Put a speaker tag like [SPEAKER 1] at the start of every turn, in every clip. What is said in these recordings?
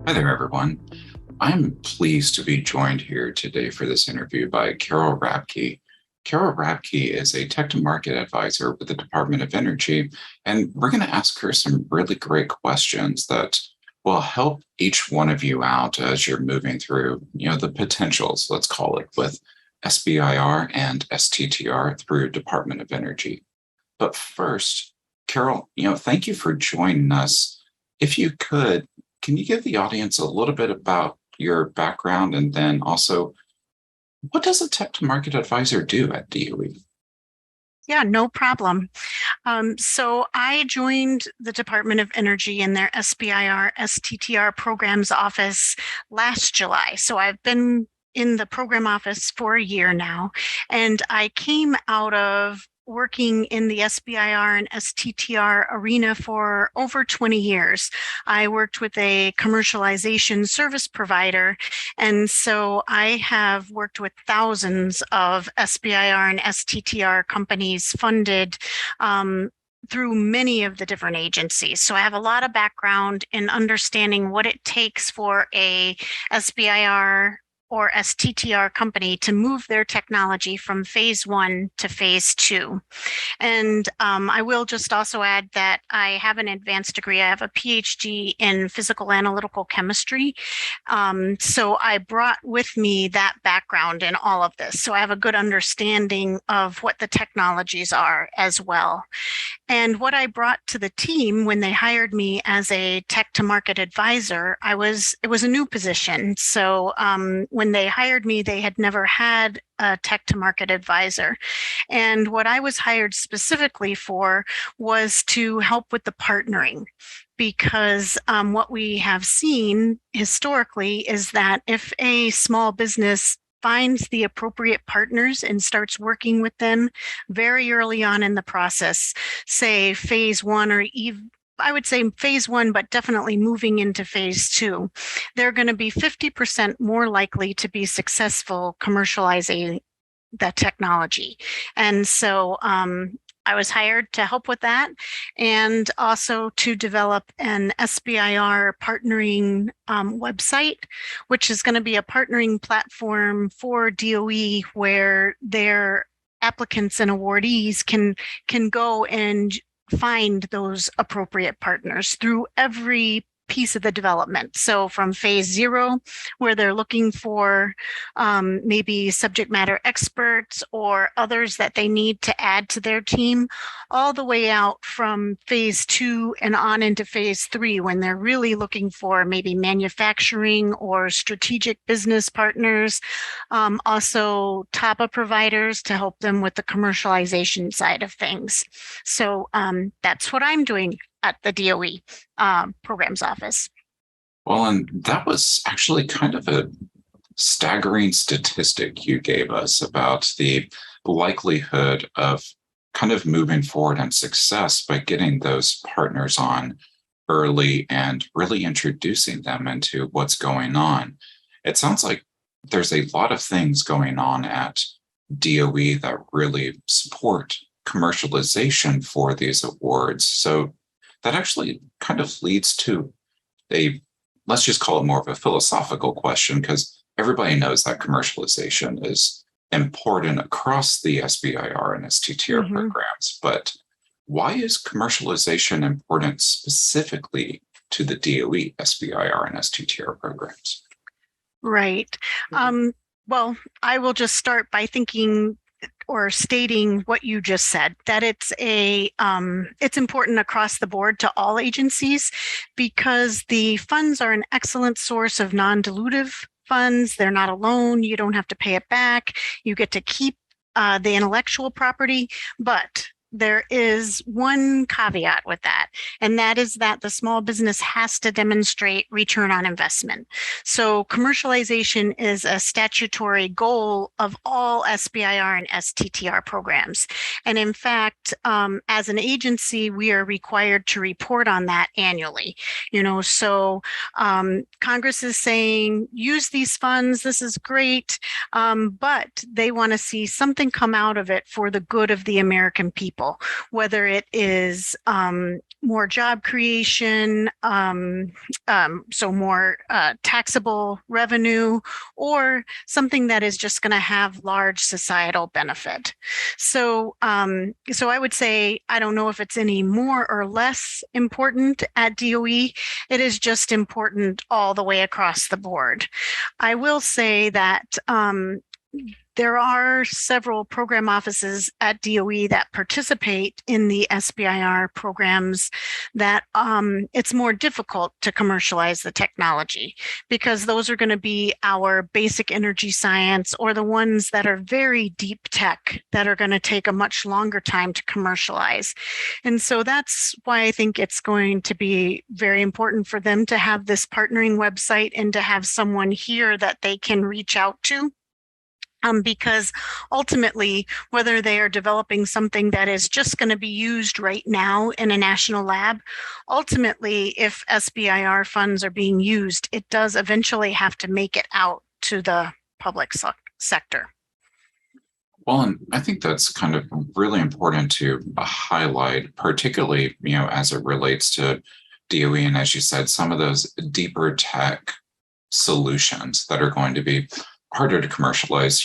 [SPEAKER 1] Hi there, everyone. I'm pleased to be joined here today for this interview by Carol Rabke. Carol Rabke is a tech to market advisor with the Department of Energy, and we're going to ask her some really great questions that will help each one of you out as you're moving through, the potentials, let's call it, with SBIR and STTR through Department of Energy. But first, Carol, thank you for joining us. If you could, can you give the audience a little bit about your background, and then also what does a tech to market advisor do at DOE?
[SPEAKER 2] Yeah, no problem. So I joined the Department of Energy in their SBIR, STTR programs office last July. So I've been in the program office for a year now, and I came out of working in the SBIR and STTR arena for over 20 years. I worked with a commercialization service provider, and so I have worked with thousands of SBIR and STTR companies funded through many of the different agencies. So I have a lot of background in understanding what it takes for a SBIR or STTR company to move their technology from phase 1 to phase 2. And I will just also add that I have an advanced degree. I have a PhD in physical analytical chemistry. So I brought with me that background in all of this. So I have a good understanding of what the technologies are as well. And what I brought to the team when they hired me as a tech to market advisor, it was a new position. So when they hired me, they had never had a tech to market advisor. And what I was hired specifically for was to help with the partnering, because what we have seen historically is that if a small business finds the appropriate partners and starts working with them very early on in the process, say phase 1, or even I would say phase 1, but definitely moving into phase 2, they're going to be 50% more likely to be successful commercializing that technology. And so I was hired to help with that, and also to develop an SBIR partnering website, which is going to be a partnering platform for DOE where their applicants and awardees can go and find those appropriate partners through every piece of the development. So from phase 0, where they're looking for maybe subject matter experts or others that they need to add to their team, all the way out from phase 2 and on into phase 3, when they're really looking for maybe manufacturing or strategic business partners, also TAPA providers to help them with the commercialization side of things. So that's what I'm doing at the DOE programs office.
[SPEAKER 1] Well, and that was actually kind of a staggering statistic you gave us about the likelihood of kind of moving forward and success by getting those partners on early and really introducing them into what's going on. It sounds like there's a lot of things going on at DOE that really support commercialization for these awards. So that actually kind of leads to let's just call it more of a philosophical question, because everybody knows that commercialization is important across the SBIR and STTR programs. But why is commercialization important specifically to the DOE SBIR and STTR programs?
[SPEAKER 2] Right. Well, I will just start by thinking or stating what you just said, that it's important across the board to all agencies, because the funds are an excellent source of non-dilutive funds. They're not a loan. You don't have to pay it back. You get to keep the intellectual property, but there is one caveat with that, and that is that the small business has to demonstrate return on investment. So commercialization is a statutory goal of all SBIR and STTR programs. And in fact, as an agency, we are required to report on that annually. So Congress is saying, use these funds, this is great, but they want to see something come out of it for the good of the American people. people, whether it is more job creation, so more taxable revenue, or something that is just going to have large societal benefit. So I would say, I don't know if it's any more or less important at DOE. It is just important all the way across the board. I will say that there are several program offices at DOE that participate in the SBIR programs that it's more difficult to commercialize the technology, because those are going to be our basic energy science, or the ones that are very deep tech that are going to take a much longer time to commercialize. And so that's why I think it's going to be very important for them to have this partnering website and to have someone here that they can reach out to. Because ultimately, whether they are developing something that is just going to be used right now in a national lab, ultimately, if SBIR funds are being used, it does eventually have to make it out to the public sector.
[SPEAKER 1] Well, and I think that's kind of really important to highlight, particularly, as it relates to DOE. And as you said, some of those deeper tech solutions that are going to be harder to commercialize.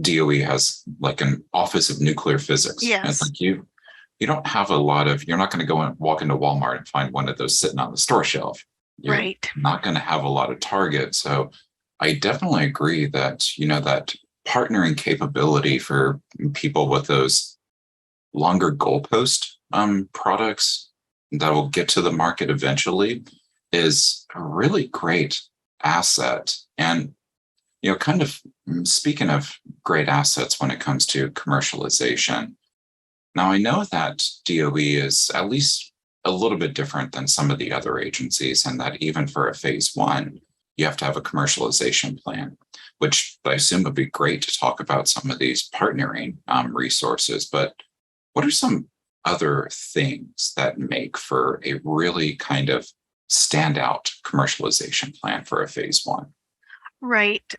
[SPEAKER 1] DOE has like an office of nuclear physics.
[SPEAKER 2] Yes.
[SPEAKER 1] It's like you don't have a lot of, you're not going to go and walk into Walmart and find one of those sitting on the store shelf. You're
[SPEAKER 2] right.
[SPEAKER 1] not going to have a lot of targets. So I definitely agree that, that partnering capability for people with those longer goalpost products that will get to the market eventually is a really great asset. And kind of speaking of great assets when it comes to commercialization. Now, I know that DOE is at least a little bit different than some of the other agencies, and that even for a phase one, you have to have a commercialization plan, which I assume would be great to talk about some of these partnering resources. But what are some other things that make for a really kind of standout commercialization plan for a phase one?
[SPEAKER 2] Right.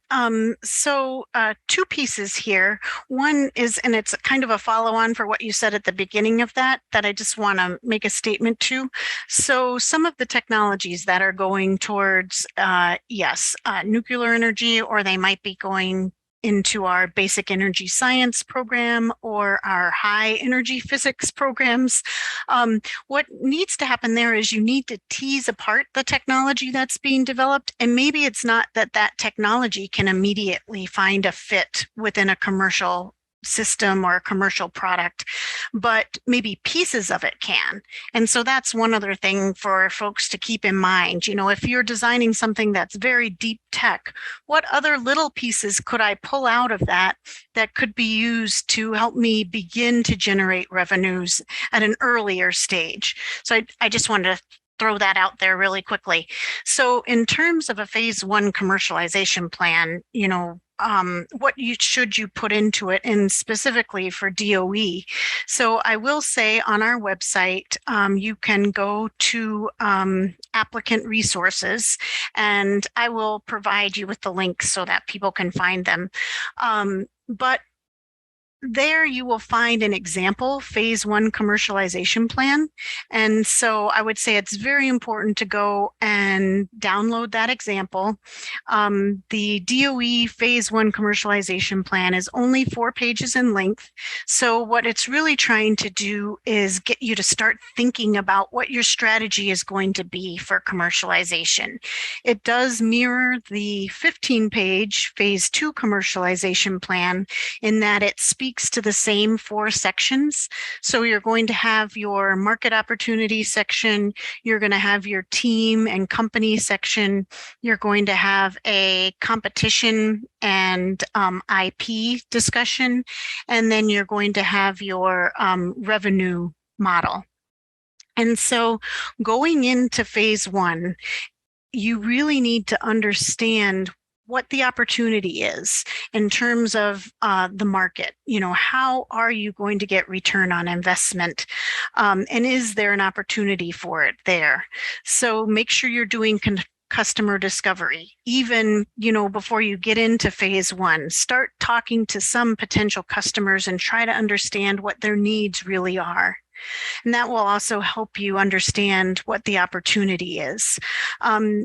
[SPEAKER 2] So two pieces here. One is, and it's kind of a follow-on for what you said at the beginning of that I just want to make a statement to. So some of the technologies that are going towards, nuclear energy, or they might be going into our basic energy science program or our high energy physics programs. What needs to happen there is you need to tease apart the technology that's being developed. And maybe it's not that technology can immediately find a fit within a commercial system or a commercial product, but maybe pieces of it can. And so that's one other thing for folks to keep in mind. If you're designing something that's very deep tech, what other little pieces could I pull out of that could be used to help me begin to generate revenues at an earlier stage? So I just wanted to throw that out there really quickly. So in terms of a phase one commercialization plan, what should you put into it, and specifically for DOE. So I will say on our website, you can go to applicant resources, and I will provide you with the links so that people can find them. But there you will find an example phase one commercialization plan. And so I would say it's very important to go and download that example. The DOE phase one commercialization plan is only 4 pages in length. So what it's really trying to do is get you to start thinking about what your strategy is going to be for commercialization. It does mirror the 15-page phase two commercialization plan in that it speaks to the same 4 sections. So you're going to have your market opportunity section, you're going to have your team and company section, you're going to have a competition and IP discussion, and then you're going to have your revenue model. And so going into phase one, you really need to understand what the opportunity is in terms of the market. How are you going to get return on investment? And is there an opportunity for it there? So make sure you're doing customer discovery. Even, before you get into phase one, start talking to some potential customers and try to understand what their needs really are. And that will also help you understand what the opportunity is.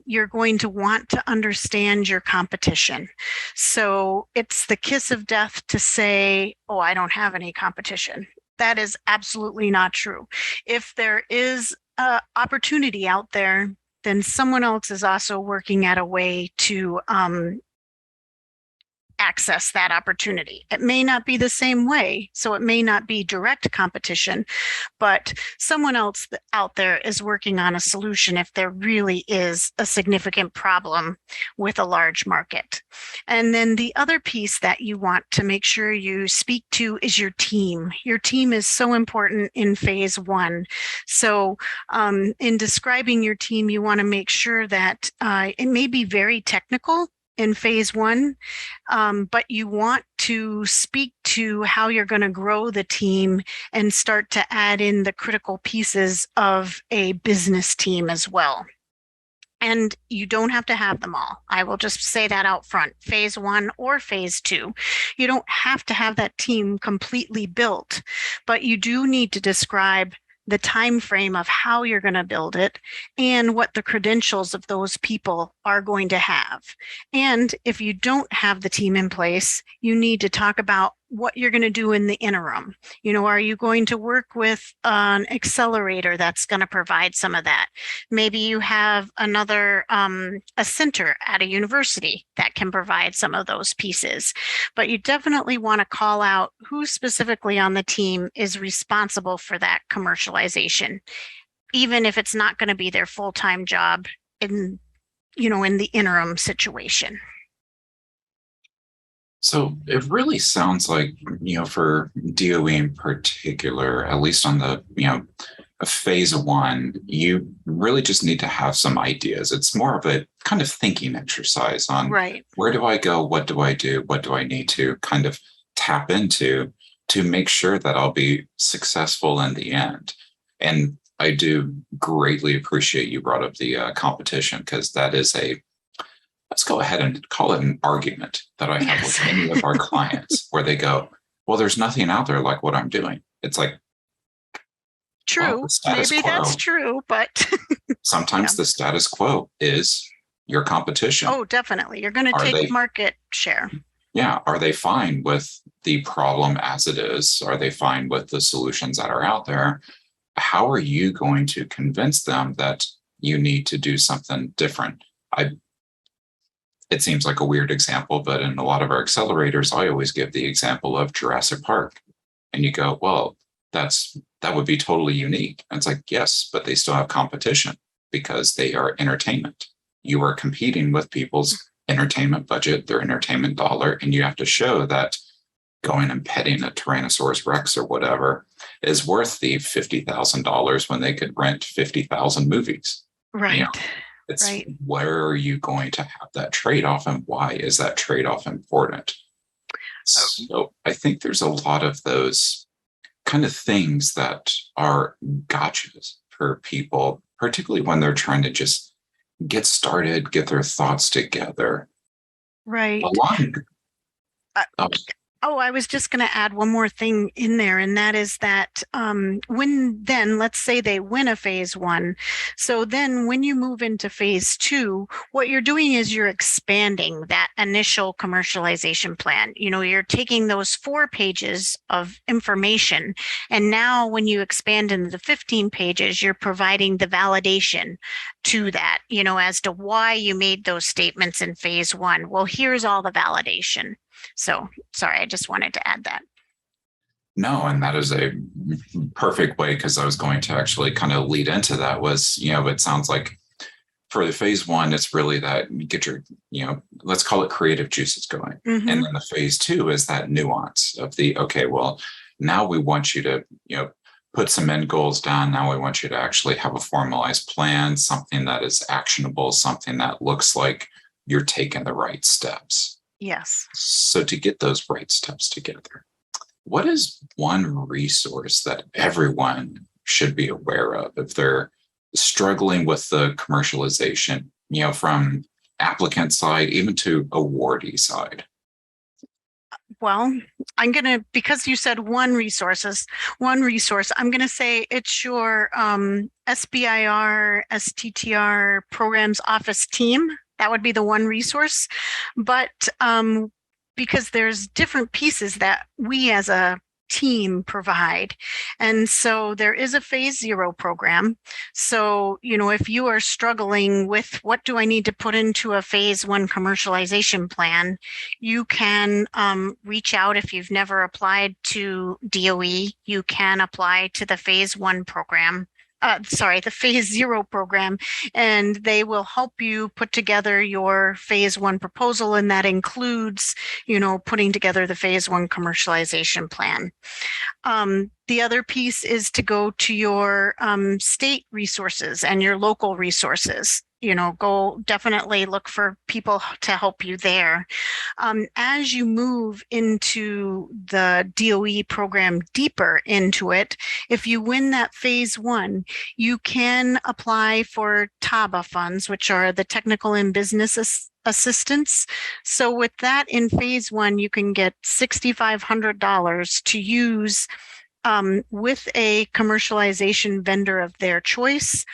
[SPEAKER 2] You're going to want to understand your competition. So it's the kiss of death to say, oh, I don't have any competition. That is absolutely not true. If there is an opportunity out there, then someone else is also working at a way to access that opportunity. It may not be the same way, so it may not be direct competition, but someone else out there is working on a solution if there really is a significant problem with a large market. And then the other piece that you want to make sure you speak to is your team. Your team is so important in phase one. So in describing your team, you want to make sure that it may be very technical in phase one, but you want to speak to how you're going to grow the team and start to add in the critical pieces of a business team as well. And you don't have to have them all. I will just say that out front, phase one or phase two. You don't have to have that team completely built, but you do need to describe the time frame of how you're going to build it and what the credentials of those people are going to have. And if you don't have the team in place, you need to talk about what you're going to do in the interim. Are you going to work with an accelerator that's going to provide some of that? Maybe you have another, a center at a university that can provide some of those pieces. But you definitely want to call out who specifically on the team is responsible for that commercialization, even if it's not going to be their full-time job in the interim situation.
[SPEAKER 1] So it really sounds like, for DOE in particular, at least on the, phase one, you really just need to have some ideas. It's more of a kind of thinking exercise on
[SPEAKER 2] right.
[SPEAKER 1] Where do I go? What do I do? What do I need to kind of tap into to make sure that I'll be successful in the end? And I do greatly appreciate you brought up the competition, because that is let's go ahead and call it an argument that I have with any of our clients, where they go, well, there's nothing out there like what I'm doing. It's like,
[SPEAKER 2] true.
[SPEAKER 1] Well,
[SPEAKER 2] maybe that's true, but
[SPEAKER 1] sometimes the status quo is your competition.
[SPEAKER 2] Oh, definitely. You're going to take market share.
[SPEAKER 1] Yeah. Are they fine with the problem as it is? Are they fine with the solutions that are out there? How are you going to convince them that you need to do something different? It seems like a weird example, but in a lot of our accelerators, I always give the example of Jurassic Park. And you go, well, that would be totally unique. And it's like, yes, but they still have competition because they are entertainment. You are competing with people's entertainment budget, their entertainment dollar, and you have to show that going and petting a Tyrannosaurus Rex or whatever is worth the $50,000 when they could rent 50,000 movies.
[SPEAKER 2] Right.
[SPEAKER 1] It's where are you going to have that trade-off, and why is that trade-off important? So I think there's a lot of those kind of things that are gotchas for people, particularly when they're trying to just get started, get their thoughts together.
[SPEAKER 2] Right. I was just going to add one more thing in there, and that is that let's say they win a phase one. So then when you move into phase two, what you're doing is you're expanding that initial commercialization plan. You're taking those 4 pages of information, and now when you expand into the 15 pages, you're providing the validation to that, as to why you made those statements in phase one. Well, here's all the validation. So sorry, I just wanted to add that.
[SPEAKER 1] No, and that is a perfect way, because I was going to actually kind of lead into that was, it sounds like for the phase one, it's really that you get your, let's call it creative juices going. Mm-hmm. And then the phase two is that nuance of okay, well, now we want you to, put some end goals down. Now we want you to actually have a formalized plan, something that is actionable, something that looks like you're taking the right steps.
[SPEAKER 2] Yes.
[SPEAKER 1] So to get those right steps together, what is one resource that everyone should be aware of if they're struggling with the commercialization, from applicant side, even to awardee side?
[SPEAKER 2] Well, because you said one resource, I'm going to say it's your SBIR, STTR programs office team. That would be the one resource. But because there's different pieces that we as a team provide. And so there is a phase 0 program. So, if you are struggling with what do I need to put into a phase 1 commercialization plan, you can reach out. If you've never applied to DOE, you can apply to the phase 1 program. The phase 0 program, and they will help you put together your phase 1 proposal. And that includes, putting together the phase 1 commercialization plan. The other piece is to go to your state resources and your local resources. Go definitely look for people to help you there. As you move into the DOE program deeper into it, if you win that phase 1, you can apply for TABA funds, which are the technical and business assistance. So with that, in phase 1, you can get $6,500 to use with a commercialization vendor of their choice.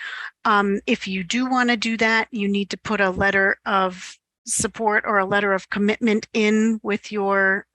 [SPEAKER 2] If you do want to do that, you need to put a letter of support or a letter of commitment in with your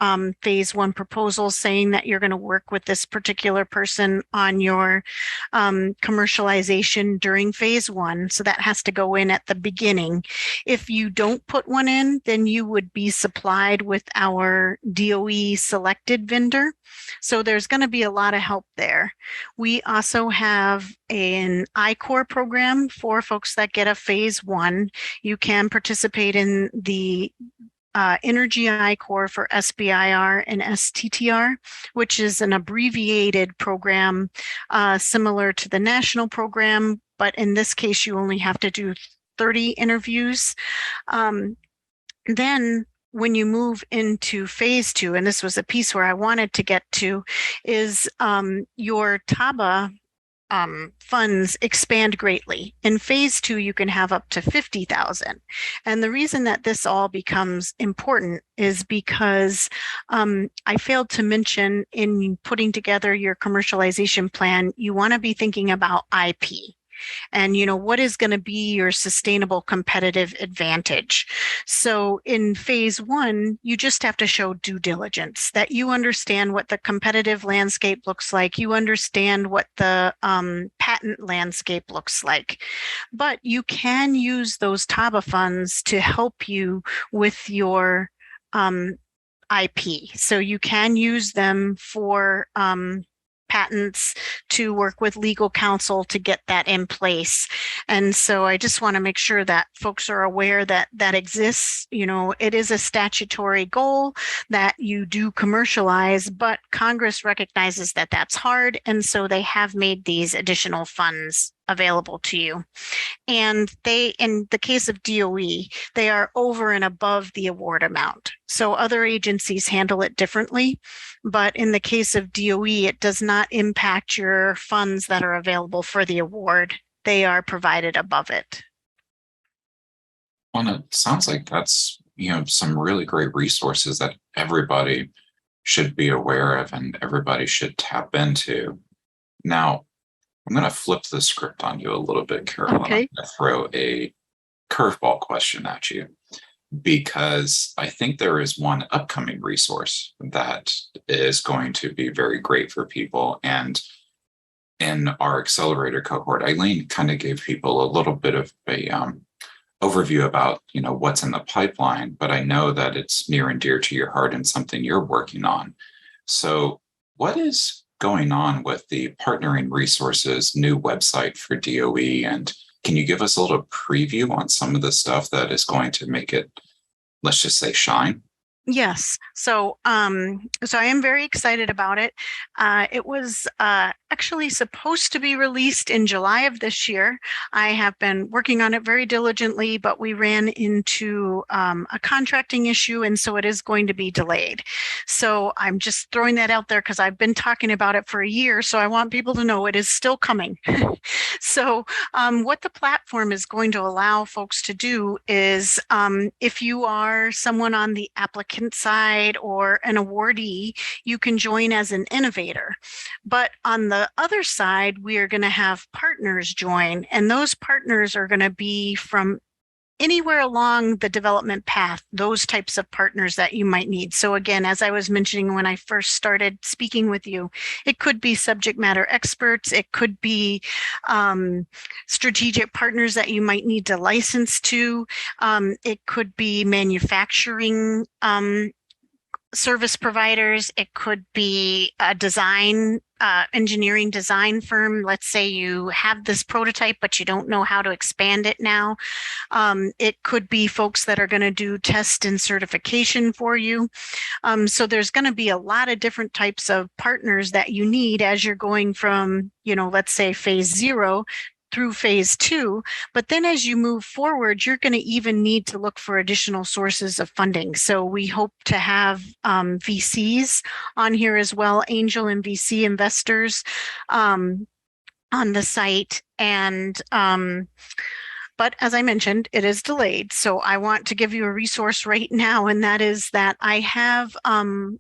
[SPEAKER 2] phase 1 proposal saying that you're going to work with this particular person on your commercialization during phase 1. So that has to go in at the beginning. If you don't put one in, then you would be supplied with our DOE selected vendor. So there's going to be a lot of help there. We also have an I-Corps program for folks that get a phase 1. You can participate in the Energy I-Corps for SBIR and STTR, which is an abbreviated program similar to the national program, but in this case, you only have to do 30 interviews. Then when you move into phase 2, and this was a piece where I wanted to get to, is your TABA funds expand greatly. In phase 2, you can have up to 50,000. And the reason that this all becomes important is because I failed to mention in putting together your commercialization plan, you want to be thinking about IP. And, what is going to be your sustainable competitive advantage? So in phase 1, you just have to show due diligence, that you understand what the competitive landscape looks like. You understand what the patent landscape looks like. But you can use those TABA funds to help you with your IP. So you can use them for patents, to work with legal counsel to get that in place. And so I just want to make sure that folks are aware that that exists. It is a statutory goal that you do commercialize, but Congress recognizes that that's hard. And so they have made these additional funds available to you. And in the case of DOE, they are over and above the award amount. So other agencies handle it differently. But in the case of DOE, it does not impact your funds that are available for the award. They are provided above it.
[SPEAKER 1] Well, it sounds like that's, some really great resources that everybody should be aware of and everybody should tap into. Now, I'm going to flip the script on you a little bit, Carolyn.
[SPEAKER 2] Okay.
[SPEAKER 1] I'm going to throw a curveball question at you, because I think there is one upcoming resource that is going to be very great for people. And in our accelerator cohort, Eileen kind of gave people a little bit of a overview about, what's in the pipeline, but I know that it's near and dear to your heart and something you're working on. So what is going on with the Partnering Resources new website for DOE? And can you give us a little preview on some of the stuff that is going to make it, let's just say, shine?
[SPEAKER 2] Yes. So I am very excited about it. It was actually supposed to be released in July of this year. I have been working on it very diligently, but we ran into a contracting issue, and so it is going to be delayed. So I'm just throwing that out there because I've been talking about it for a year, so I want people to know it is still coming. So what the platform is going to allow folks to do is if you are someone on the applicant side or an awardee, you can join as an innovator. But on the other side, we are going to have partners join, and those partners are going to be from anywhere along the development path, those types of partners that you might need. So again, as I was mentioning when I first started speaking with you, it could be subject matter experts, it could be strategic partners that you might need to license to, it could be manufacturing service providers, it could be a design engineering design firm. Let's say you have this prototype, but you don't know how to expand it now. It could be folks that are going to do test and certification for you. So there's going to be a lot of different types of partners that you need as you're going from, let's say phase 0 through phase 2. But then as you move forward, you're going to even need to look for additional sources of funding. So we hope to have VCs on here as well, angel and VC investors on the site. And but as I mentioned, it is delayed. So I want to give you a resource right now, and that is that I have on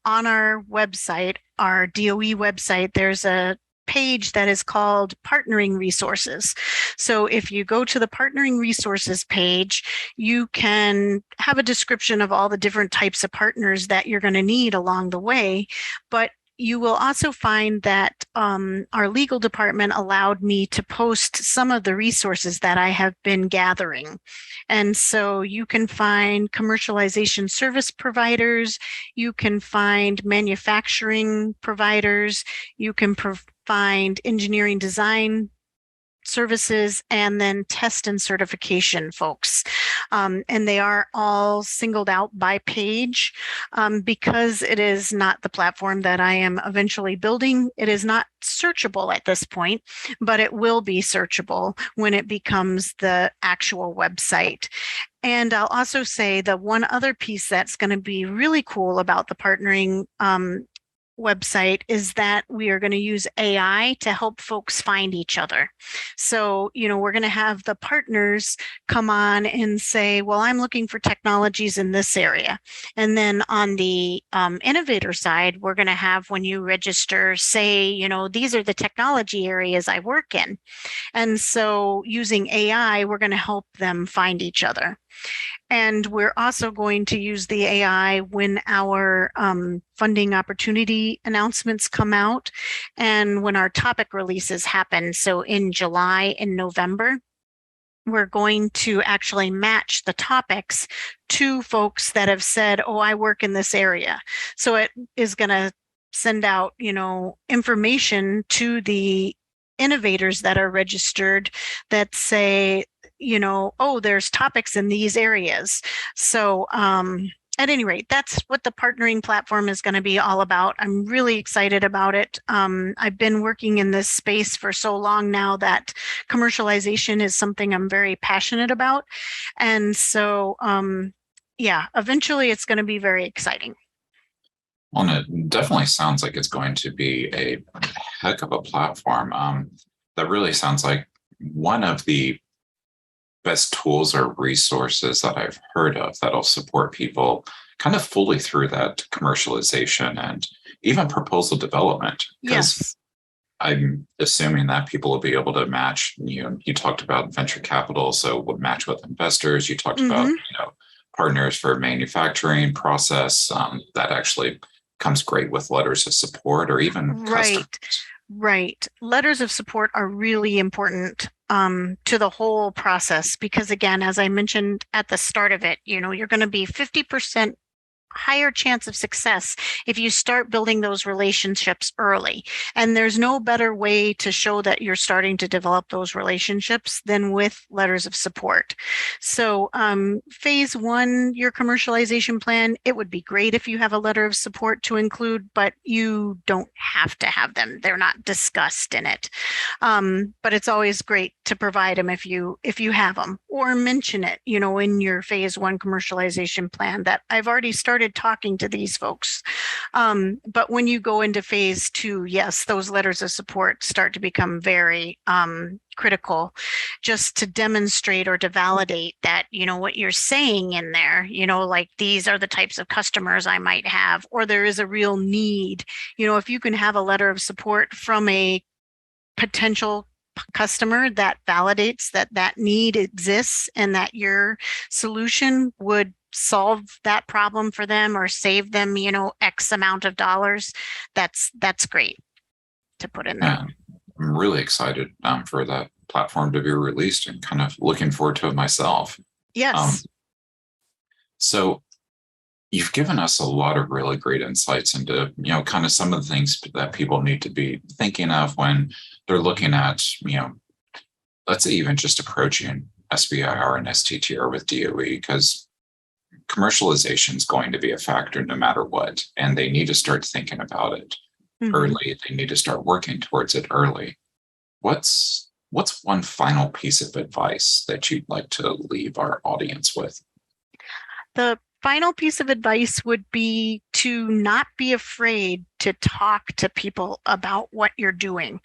[SPEAKER 2] our website, our DOE website, there's a page that is called Partnering Resources. So if you go to the Partnering Resources page, you can have a description of all the different types of partners that you're going to need along the way. But you will also find that our legal department allowed me to post some of the resources that I have been gathering. And so you can find commercialization service providers, you can find manufacturing providers, you can find engineering design services, and then test and certification folks. And they are all singled out by page because it is not the platform that I am eventually building. It is not searchable at this point, but it will be searchable when it becomes the actual website. And I'll also say the one other piece that's going to be really cool about the partnering website is that we are going to use AI to help folks find each other. So, we're going to have the partners come on and say, well, I'm looking for technologies in this area. And then on the innovator side, we're going to have, when you register, say, these are the technology areas I work in. And so using AI, we're going to help them find each other. And we're also going to use the AI when our funding opportunity announcements come out and when our topic releases happen. So in July and November, we're going to actually match the topics to folks that have said, oh, I work in this area. So it is going to send out, information to the innovators that are registered that say, oh, there's topics in these areas. So at any rate, that's what the partnering platform is going to be all about. I'm really excited about it. I've been working in this space for so long now that commercialization is something I'm very passionate about. And so, eventually it's going to be very exciting.
[SPEAKER 1] Well, and it definitely sounds like it's going to be a heck of a platform. That really sounds like one of the best tools or resources that I've heard of that'll support people kind of fully through that commercialization and even proposal development.
[SPEAKER 2] Yes.
[SPEAKER 1] I'm assuming that people will be able to match, you talked about venture capital, so we'll match with investors. You talked about, partners for manufacturing process. That actually comes great with letters of support or even customers.
[SPEAKER 2] Right. Letters of support are really important to the whole process because, again, as I mentioned at the start of it, you're going to be 50% higher chance of success if you start building those relationships early. And there's no better way to show that you're starting to develop those relationships than with letters of support. So phase one, your commercialization plan, it would be great if you have a letter of support to include, but you don't have to have them. They're not discussed in it. But it's always great to provide them if you have them, or mention it, in your phase one commercialization plan that I've already started talking to these folks. But when you go into phase two, yes, those letters of support start to become very critical, just to demonstrate or to validate that, what you're saying in there, like these are the types of customers I might have, or there is a real need. If you can have a letter of support from a potential customer that validates that need exists and that your solution would solve that problem for them or save them, X amount of dollars, that's great to put in there.
[SPEAKER 1] Yeah, I'm really excited for that platform to be released and kind of looking forward to it myself.
[SPEAKER 2] Yes.
[SPEAKER 1] So you've given us a lot of really great insights into, kind of some of the things that people need to be thinking of when they're looking at, let's say even just approaching SBIR and STTR with DOE, because commercialization is going to be a factor no matter what, and they need to start thinking about it early. They need to start working towards it early. What's one final piece of advice that you'd like to leave our audience with?
[SPEAKER 2] The final piece of advice would be to not be afraid to talk to people about what you're doing.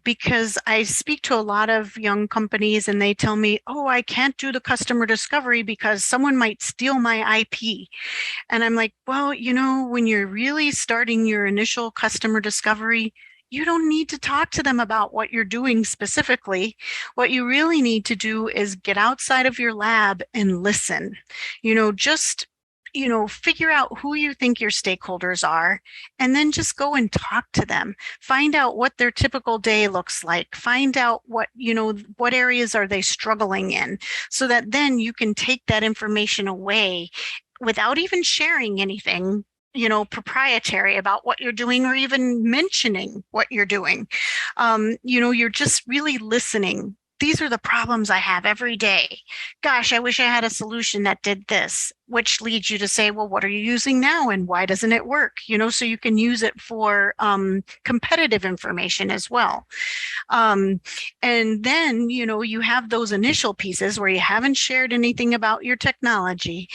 [SPEAKER 2] Because I speak to a lot of young companies and they tell me, oh, I can't do the customer discovery because someone might steal my IP. And I'm like, well, when you're really starting your initial customer discovery, you don't need to talk to them about what you're doing specifically. What you really need to do is get outside of your lab and listen. Just figure out who you think your stakeholders are, and then just go and talk to them. Find out what their typical day looks like. Find out what areas are they struggling in, so that then you can take that information away without even sharing anything proprietary about what you're doing or even mentioning what you're doing. You're just really listening. These are the problems I have every day. Gosh, I wish I had a solution that did this, which leads you to say, well, what are you using now and why doesn't it work? So you can use it for competitive information as well. And then, you have those initial pieces where you haven't shared anything about your technology.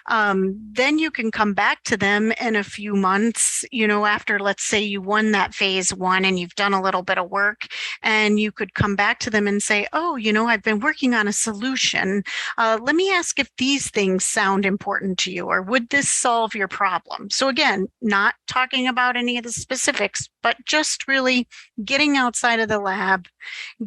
[SPEAKER 2] Then you can come back to them in a few months, after, let's say you won that phase one and you've done a little bit of work, and you could come back to them and say, oh, I've been working on a solution. Let me ask if these things sound important to you, or would this solve your problem? So again, not talking about any of the specifics, but just really getting outside of the lab,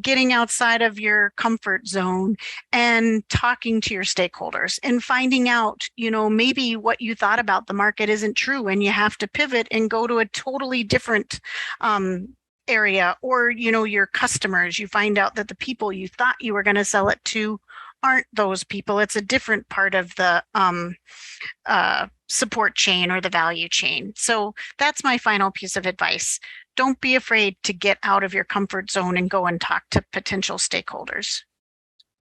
[SPEAKER 2] getting outside of your comfort zone and talking to your stakeholders and finding out, maybe what you thought about the market isn't true and you have to pivot and go to a totally different area, or, your customers, you find out that the people you thought you were going to sell it to aren't those people. It's a different part of the support chain or the value chain. So that's my final piece of advice. Don't be afraid to get out of your comfort zone and go and talk to potential stakeholders.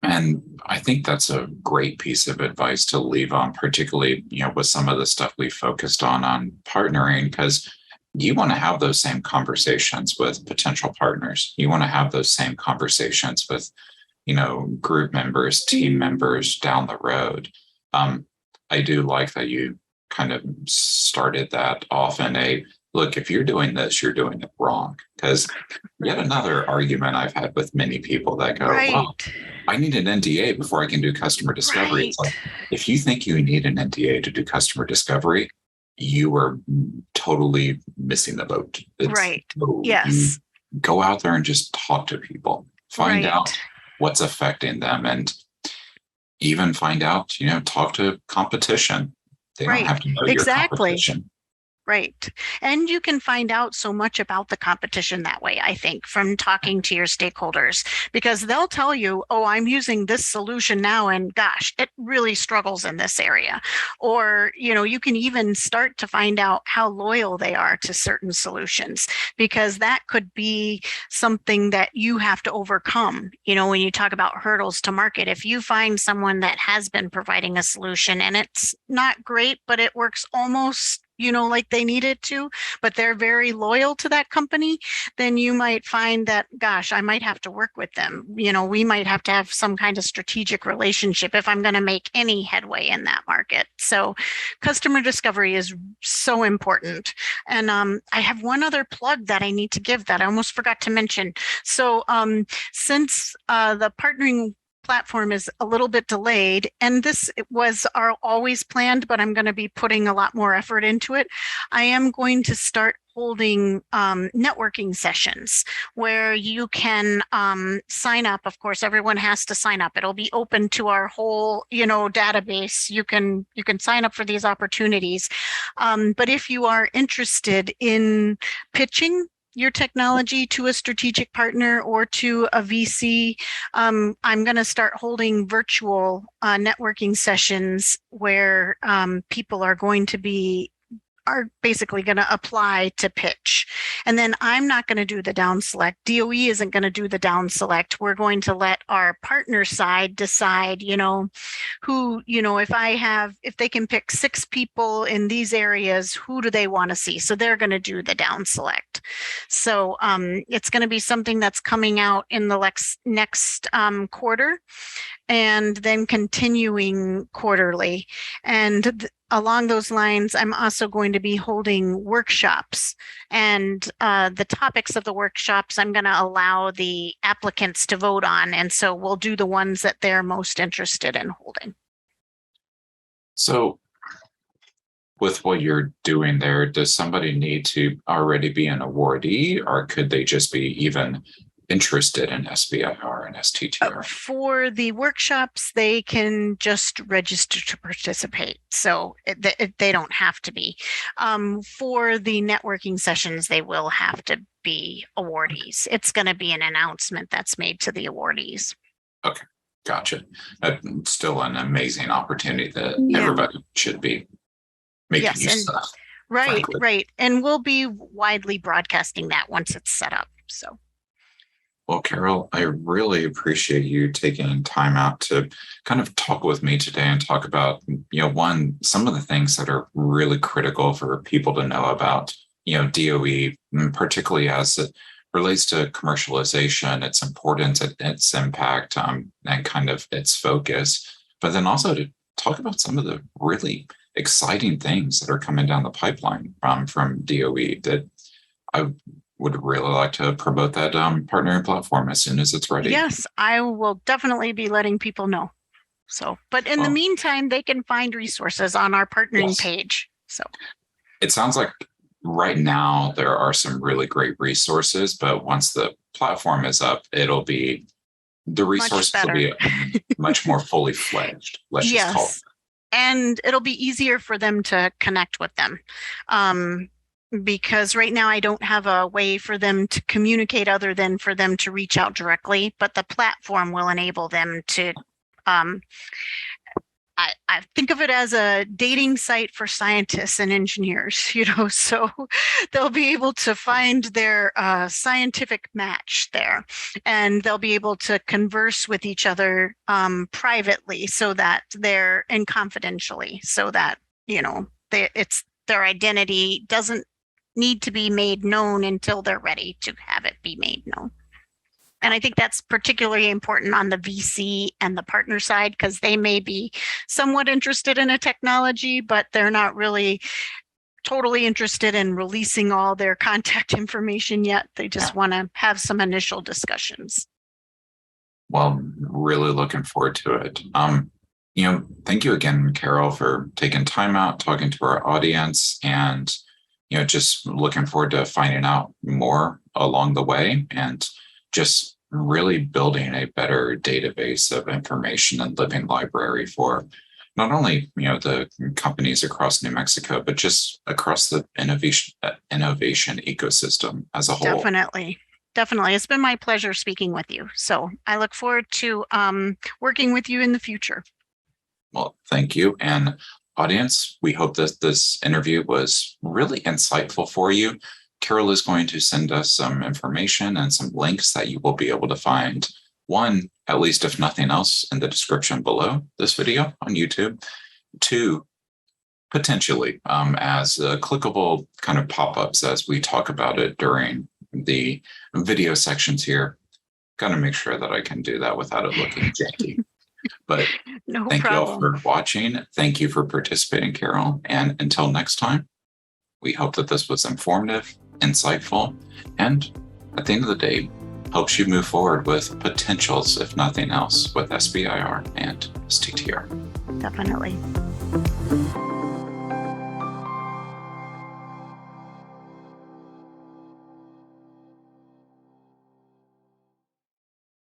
[SPEAKER 1] And I think that's a great piece of advice to leave on, particularly, with some of the stuff we focused on partnering, because you want to have those same conversations with potential partners. You want to have those same conversations with, group members, team members down the road. I do like that you kind of started that off in a, look, if you're doing this, you're doing it wrong. Because yet another argument I've had with many people that go,
[SPEAKER 2] right.
[SPEAKER 1] well, I need an NDA before I can do customer discovery.
[SPEAKER 2] Right.
[SPEAKER 1] It's like, if you think you need an NDA to do customer discovery, you are totally missing the boat.
[SPEAKER 2] Right. Yes.
[SPEAKER 1] Go out there and just talk to people, find out what's affecting them, and even find out, talk to competition. They don't have to know your competition.
[SPEAKER 2] Right. And you can find out so much about the competition that way, I think, from talking to your stakeholders, because they'll tell you, oh, I'm using this solution now, and gosh, it really struggles in this area. Or, you can even start to find out how loyal they are to certain solutions, because that could be something that you have to overcome. When you talk about hurdles to market, if you find someone that has been providing a solution and it's not great, but it works almost like they needed to, but they're very loyal to that company, then you might find that, gosh, I might have to work with them. We might have to have some kind of strategic relationship if I'm going to make any headway in that market. So customer discovery is so important. And I have one other plug that I need to give that I almost forgot to mention. So since the partnering platform is a little bit delayed, and this was always planned, but I'm going to be putting a lot more effort into it. I am going to start holding networking sessions where you can sign up. Of course, everyone has to sign up. It'll be open to our whole, database. You can sign up for these opportunities. But if you are interested in pitching your technology to a strategic partner or to a VC, I'm going to start holding virtual networking sessions where people are basically going to apply to pitch. And then I'm not going to do the down select. DOE isn't going to do the down select. We're going to let our partner side decide, who, if they can pick 6 people in these areas, who do they want to see? So they're going to do the down select. So it's going to be something that's coming out in the next quarter, and then continuing quarterly. And along those lines, I'm also going to be holding workshops, and the topics of the workshops I'm going to allow the applicants to vote on. And so we'll do the ones that they're most interested in holding.
[SPEAKER 1] So with what you're doing there, does somebody need to already be an awardee, or could they just be even interested in SBIR and STTR?
[SPEAKER 2] For the workshops, they can just register to participate. So they don't have to be. For the networking sessions, they will have to be awardees. It's going to be an announcement that's made to the awardees.
[SPEAKER 1] Okay, gotcha. That's still an amazing opportunity that everybody should be making use of.
[SPEAKER 2] Right, frankly. Right. And we'll be widely broadcasting that once it's set up. So.
[SPEAKER 1] Well, Carol, I really appreciate you taking time out to kind of talk with me today and talk about, some of the things that are really critical for people to know about, DOE, particularly as it relates to commercialization, its importance, its impact, and kind of its focus, but then also to talk about some of the really exciting things that are coming down the pipeline from DOE that I would really like to promote that partnering platform as soon as it's ready.
[SPEAKER 2] Yes, I will definitely be letting people know. So, but in the meantime, they can find resources on our partnering page. So
[SPEAKER 1] it sounds like right now there are some really great resources, but once the platform is up, the resources will be much more fully fledged. Let's just call it.
[SPEAKER 2] And it'll be easier for them to connect with them. Because right now I don't have a way for them to communicate other than for them to reach out directly, but the platform will enable them to, I think of it as a dating site for scientists and engineers, so they'll be able to find their scientific match there, and they'll be able to converse with each other privately and confidentially, so that, their identity doesn't need to be made known until they're ready to have it be made known. And I think that's particularly important on the VC and the partner side, because they may be somewhat interested in a technology, but they're not really totally interested in releasing all their contact information yet. They just want to have some initial discussions.
[SPEAKER 1] Well, really looking forward to it. Thank you again, Carol, for taking time out, talking to our audience, and just looking forward to finding out more along the way and just really building a better database of information and living library for not only the companies across New Mexico, but just across the innovation ecosystem as a whole.
[SPEAKER 2] Definitely. Definitely. It's been my pleasure speaking with you. So I look forward to working with you in the future.
[SPEAKER 1] Well, thank you. And audience, we hope that this interview was really insightful for you. Carol is going to send us some information and some links that you will be able to find. One, at least if nothing else, in the description below this video on YouTube. Two, potentially as clickable kind of pop-ups as we talk about it during the video sections here. Got to make sure that I can do that without it looking janky. But
[SPEAKER 2] No
[SPEAKER 1] thank you all
[SPEAKER 2] problem.
[SPEAKER 1] for watching. Thank you for participating, Carol. And until next time, we hope that this was informative, insightful, and at the end of the day, helps you move forward with potentials, if nothing else, with SBIR and STTR.
[SPEAKER 2] Definitely.